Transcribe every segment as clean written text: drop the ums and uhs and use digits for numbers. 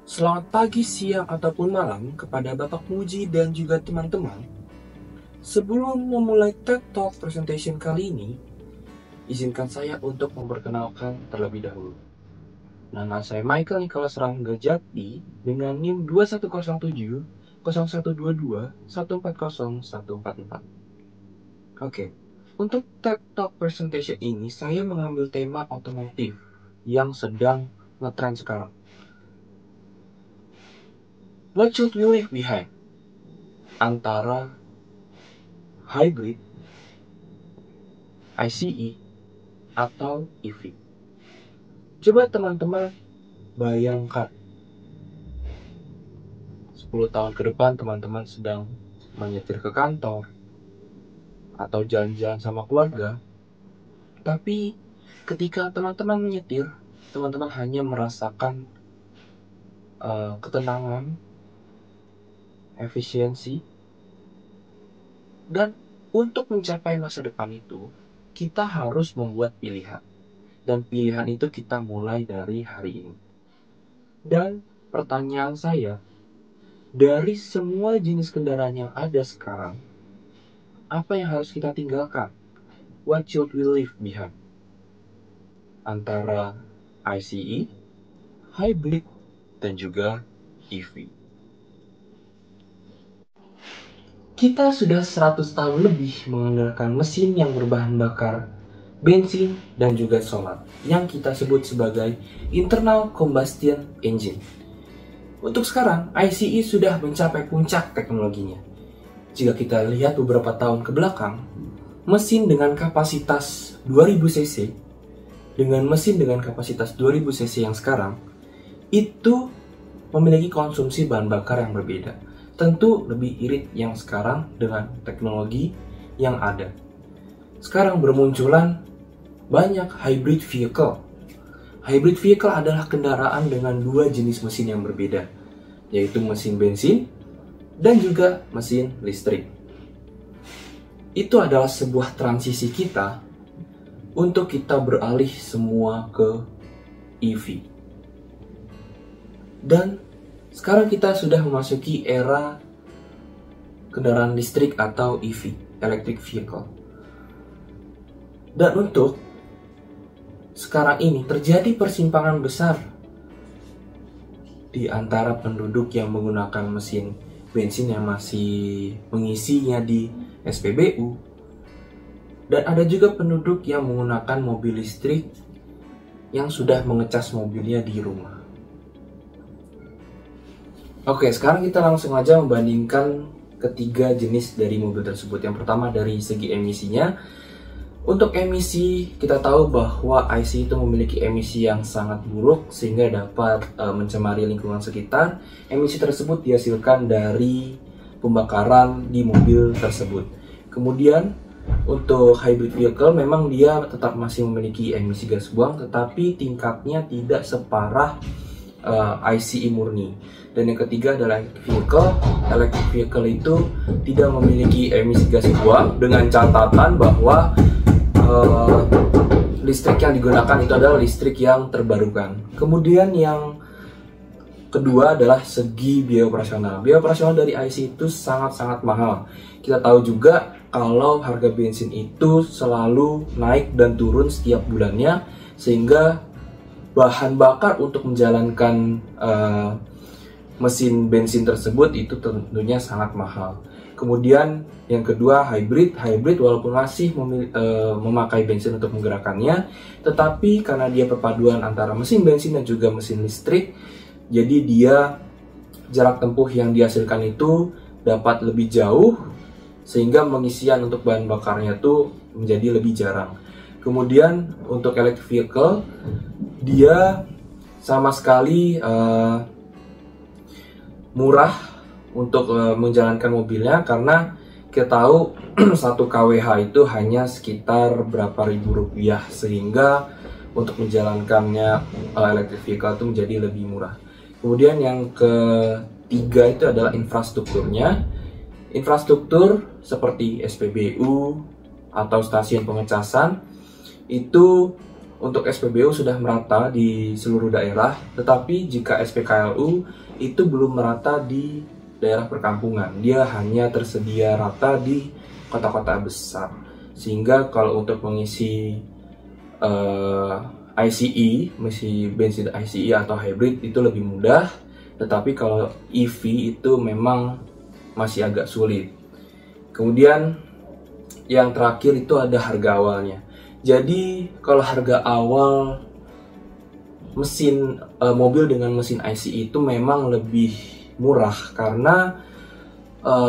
Selamat pagi, siang, ataupun malam kepada Bapak Muji dan juga teman-teman. Sebelum memulai TED Talk presentation kali ini, izinkan saya untuk memperkenalkan terlebih dahulu. Nama saya Michael Nicholas Ranggajati dengan NIM 2107 0122 140 144. Oke, untuk TED Talk presentation ini saya mengambil tema otomotif yang sedang ngetrend sekarang. What should we leave behind? Antara hybrid, ICE, atau EV. Coba teman-teman bayangkan 10 tahun ke depan teman-teman sedang menyetir ke kantor atau jalan-jalan sama keluarga, tapi ketika teman-teman menyetir, teman-teman hanya merasakan ketenangan, efisiensi, dan untuk mencapai masa depan itu kita harus membuat pilihan, dan pilihan itu kita mulai dari hari ini. Dan pertanyaan saya, dari semua jenis kendaraan yang ada sekarang, apa yang harus kita tinggalkan? What should we leave behind? Antara ICE, hybrid, dan juga EV. Kita sudah 100 tahun lebih mengandalkan mesin yang berbahan bakar bensin dan juga solar, yang kita sebut sebagai internal combustion engine. Untuk sekarang, ICE sudah mencapai puncak teknologinya. Jika kita lihat beberapa tahun ke belakang, mesin dengan kapasitas 2000 cc dengan mesin dengan kapasitas 2000 cc yang sekarang itu memiliki konsumsi bahan bakar yang berbeda. Tentu lebih irit yang sekarang dengan teknologi yang ada. Sekarang bermunculan banyak hybrid vehicle. Hybrid vehicle adalah kendaraan dengan dua jenis mesin yang berbeda, yaitu mesin bensin dan juga mesin listrik. Itu adalah sebuah transisi kita untuk kita beralih semua ke EV. Dan sekarang kita sudah memasuki era kendaraan listrik atau EV, electric vehicle. Dan untuk sekarang ini terjadi persimpangan besar di antara penduduk yang menggunakan mesin bensin yang masih mengisinya di SPBU, dan ada juga penduduk yang menggunakan mobil listrik yang sudah mengecas mobilnya di rumah. Oke, sekarang kita langsung aja membandingkan ketiga jenis dari mobil tersebut. Yang pertama dari segi emisinya. Untuk emisi, kita tahu bahwa ICE itu memiliki emisi yang sangat buruk sehingga dapat mencemari lingkungan sekitar. Emisi tersebut dihasilkan dari pembakaran di mobil tersebut. Kemudian untuk hybrid vehicle memang dia tetap masih memiliki emisi gas buang, tetapi tingkatnya tidak separah ICE murni. Dan yang ketiga adalah electric vehicle. Electric vehicle itu tidak memiliki emisi gas buang dengan catatan bahwa listrik yang digunakan itu adalah listrik yang terbarukan. Kemudian yang kedua adalah segi biaya operasional. Biaya operasional dari ICE itu sangat-sangat mahal. Kita tahu juga kalau harga bensin itu selalu naik dan turun setiap bulannya, sehingga bahan bakar untuk menjalankan mesin bensin tersebut itu tentunya sangat mahal. Kemudian yang kedua hybrid walaupun masih memakai bensin untuk menggerakkannya, tetapi karena dia perpaduan antara mesin bensin dan juga mesin listrik, jadi dia jarak tempuh yang dihasilkan itu dapat lebih jauh, sehingga pengisian untuk bahan bakarnya itu menjadi lebih jarang. Kemudian untuk electric vehicle, dia sama sekali murah untuk menjalankan mobilnya, karena kita tahu 1 kWh itu hanya sekitar berapa ribu rupiah, sehingga untuk menjalankannya electric vehicle itu menjadi lebih murah. Kemudian yang ketiga itu adalah infrastrukturnya. Infrastruktur seperti SPBU atau stasiun pengecasan itu untuk SPBU sudah merata di seluruh daerah, tetapi jika SPKLU itu belum merata di daerah perkampungan. Dia hanya tersedia rata di kota-kota besar. Sehingga kalau untuk mengisi ICE, mengisi bensin ICE atau hybrid itu lebih mudah, tetapi kalau EV itu memang masih agak sulit. Kemudian yang terakhir itu ada harga awalnya. Jadi kalau harga awal mesin mobil dengan mesin ICE itu memang lebih murah karena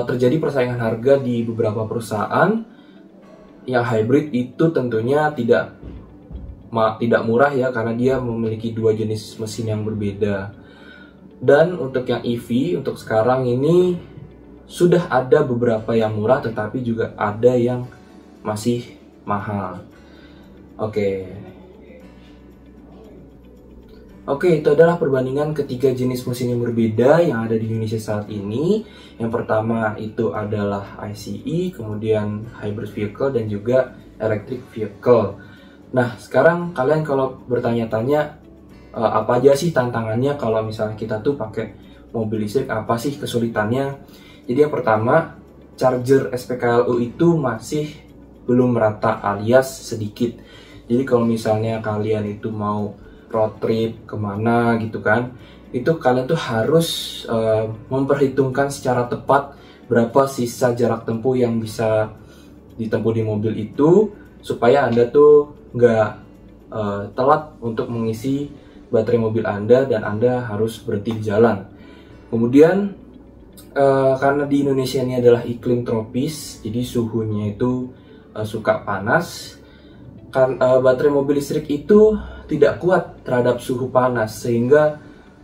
terjadi persaingan harga di beberapa perusahaan. Yang hybrid itu tentunya tidak murah ya, karena dia memiliki dua jenis mesin yang berbeda. Dan untuk yang EV untuk sekarang ini sudah ada beberapa yang murah, tetapi juga ada yang masih mahal. Oke, itu adalah perbandingan ketiga jenis mesin yang berbeda yang ada di Indonesia saat ini. Yang pertama itu adalah ICE, kemudian hybrid vehicle, dan juga electric vehicle. Nah, sekarang kalian kalau bertanya-tanya apa aja sih tantangannya kalau misalnya kita tuh pakai mobil listrik, apa sih kesulitannya? Jadi yang pertama, charger SPKLU itu masih belum merata alias sedikit. Jadi kalau misalnya kalian itu mau road trip kemana gitu kan, itu kalian tuh harus memperhitungkan secara tepat berapa sisa jarak tempuh yang bisa ditempuh di mobil itu, supaya Anda tuh nggak telat untuk mengisi baterai mobil Anda dan Anda harus berhenti di jalan. Kemudian karena di Indonesia ini adalah iklim tropis, jadi suhunya itu suka panas. Baterai mobil listrik itu tidak kuat terhadap suhu panas, sehingga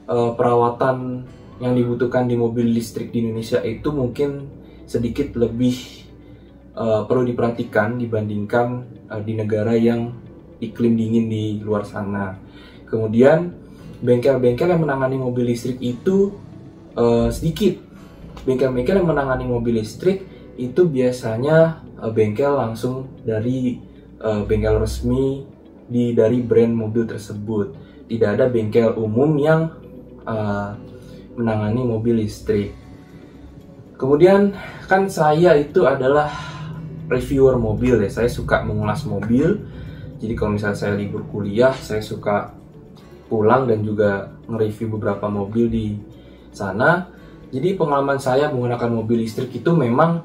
perawatan yang dibutuhkan di mobil listrik di Indonesia itu mungkin sedikit lebih perlu diperhatikan dibandingkan di negara yang iklim dingin di luar sana. Kemudian bengkel-bengkel yang menangani mobil listrik itu sedikit. Bengkel-bengkel yang menangani mobil listrik itu biasanya bengkel langsung dari bengkel resmi dari brand mobil tersebut. Tidak ada bengkel umum yang menangani mobil listrik. Kemudian kan saya itu adalah reviewer mobil ya, saya suka mengulas mobil. Jadi kalau misalnya saya libur kuliah, saya suka pulang dan juga nge-review beberapa mobil di sana. Jadi pengalaman saya menggunakan mobil listrik itu memang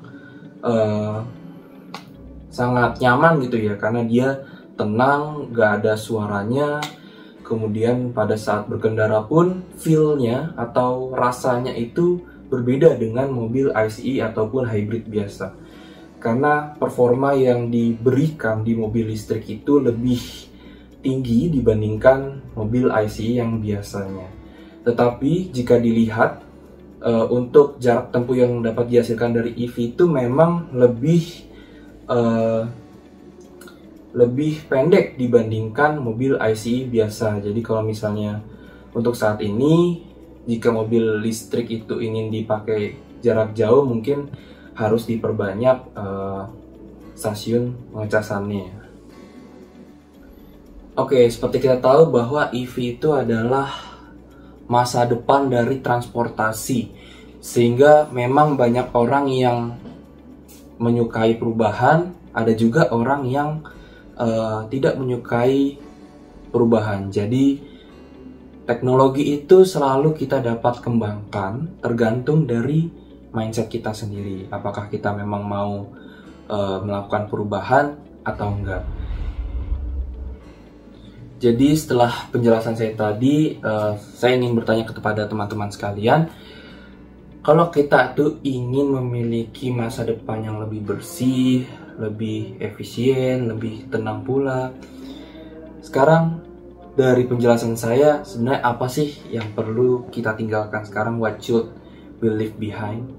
sangat nyaman gitu ya, karena dia tenang, gak ada suaranya. Kemudian pada saat berkendara pun feel-nya atau rasanya itu berbeda dengan mobil ICE ataupun hybrid biasa. Karena performa yang diberikan di mobil listrik itu lebih tinggi dibandingkan mobil ICE yang biasanya. Tetapi jika dilihat untuk jarak tempuh yang dapat dihasilkan dari EV itu memang lebih pendek dibandingkan mobil ICE biasa. Jadi kalau misalnya untuk saat ini jika mobil listrik itu ingin dipakai jarak jauh, mungkin harus diperbanyak stasiun pengecasannya. Oke, seperti kita tahu bahwa EV itu adalah masa depan dari transportasi, sehingga memang banyak orang yang menyukai perubahan, ada juga orang yang tidak menyukai perubahan. Jadi teknologi itu selalu kita dapat kembangkan tergantung dari mindset kita sendiri. Apakah kita memang mau melakukan perubahan atau enggak. Jadi setelah penjelasan saya tadi, saya ingin bertanya kepada teman-teman sekalian, kalau kita tuh ingin memiliki masa depan yang lebih bersih, lebih efisien, lebih tenang pula, sekarang dari penjelasan saya, sebenarnya apa sih yang perlu kita tinggalkan sekarang? What should we leave behind?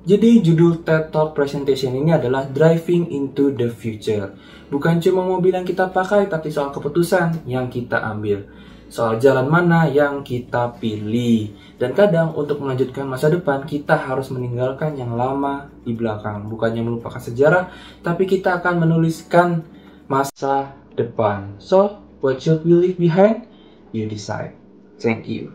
Jadi judul TED Talk presentation ini adalah Driving into the Future. Bukan cuma mobil yang kita pakai, tapi soal keputusan yang kita ambil. Soal jalan mana yang kita pilih. Dan kadang untuk melanjutkan masa depan, kita harus meninggalkan yang lama di belakang. Bukannya melupakan sejarah, tapi kita akan menuliskan masa depan. So, what should we leave behind? You decide. Thank you.